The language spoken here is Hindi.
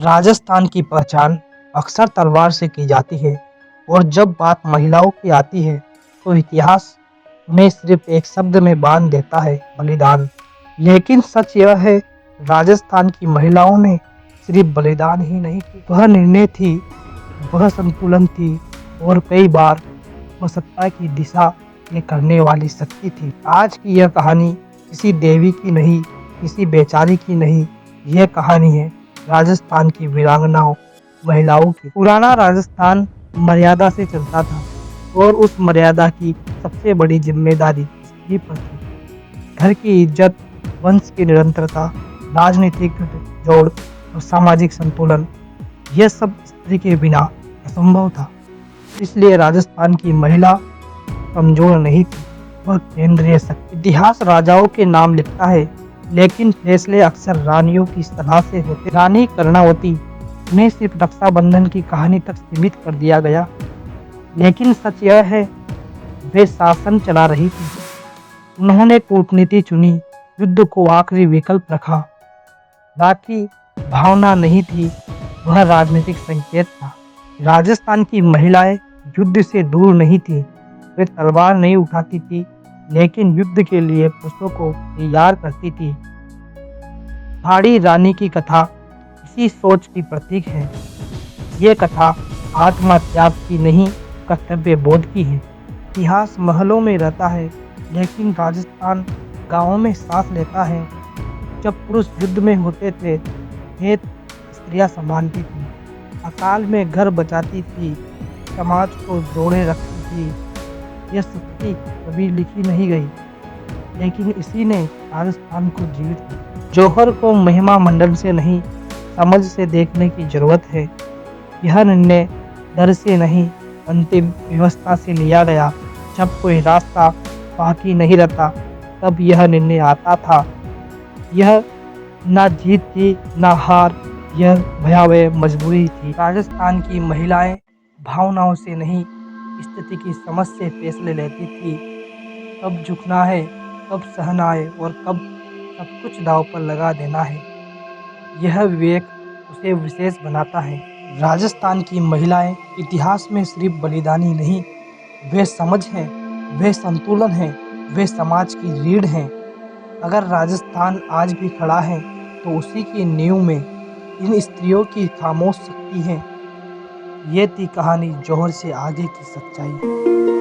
राजस्थान की पहचान अक्सर तलवार से की जाती है और जब बात महिलाओं की आती है तो इतिहास उन्हें सिर्फ एक शब्द में बांध देता है, बलिदान। लेकिन सच यह है, राजस्थान की महिलाओं ने सिर्फ बलिदान ही नहीं की, वह निर्णय थी, वह संतुलन थी और कई बार वह सत्ता की दिशा तय करने वाली शक्ति थी। आज की यह कहानी किसी देवी की नहीं, किसी बेचारी की नहीं, यह कहानी है राजस्थान की वीरांगनाओं, महिलाओं की। पुराना राजस्थान मर्यादा से चलता था और उस मर्यादा की सबसे बड़ी जिम्मेदारी स्त्री पर थी। घर की इज्जत, वंश की निरंतरता, राजनीतिक जोड़ और सामाजिक संतुलन, यह सब स्त्री के बिना असंभव था। इसलिए राजस्थान की महिला कमजोर नहीं थी, वह केंद्रीय शक्ति। इतिहास राजाओं के नाम लिखता है, लेकिन फैसले अक्सर रानियों की सलाह से होते। रानी कर्णावती उन्हें सिर्फ रक्षाबंधन की कहानी तक सीमित कर दिया गया, लेकिन सच यह है, वे शासन चला रही थी। उन्होंने कूटनीति चुनी, युद्ध को आखिरी विकल्प रखा। राखी भावना नहीं थी, वह राजनीतिक संकेत था। राजस्थान की महिलाएं युद्ध से दूर नहीं थी, वे तलवार नहीं उठाती थी, लेकिन युद्ध के लिए पुरुषों को तैयार करती थी। भाड़ी रानी की कथा इसी सोच की प्रतीक है। ये कथा आत्मा त्याग की नहीं, कर्तव्य बोध की है। इतिहास महलों में रहता है, लेकिन राजस्थान गांवों में सांस लेता है। जब पुरुष युद्ध में होते थे, खेत स्त्रियां संभालती थी, अकाल में घर बचाती थी, समाज को जोड़े रखती थी। यह सच्ची कभी लिखी नहीं गई, लेकिन इसी ने राजस्थान को जीवित किया। जौहर को महिमा मंडन से नहीं, समझ से देखने की जरूरत है। यह निर्णय डर से नहीं, अंतिम व्यवस्था से लिया गया। जब कोई रास्ता बाकी नहीं रहता, तब यह निर्णय आता था। यह ना जीत थी, ना हार, यह भयावह मजबूरी थी। राजस्थान की महिलाएं भावनाओं से नहीं, स्थिति की समझ से फैसले लेती थी। कब झुकना है, कब सहना है और कब सब कुछ दांव पर लगा देना है। यह विवेक उसे विशेष बनाता है। राजस्थान की महिलाएं इतिहास में सिर्फ बलिदानी नहीं, वे समझ हैं, वे संतुलन हैं, वे समाज की रीढ़ हैं। अगर राजस्थान आज भी खड़ा है, तो उसी की नींव में इन स्त्रियों की खामोश शक्ति है। ये थी कहानी जौहर से आगे की सच्चाई।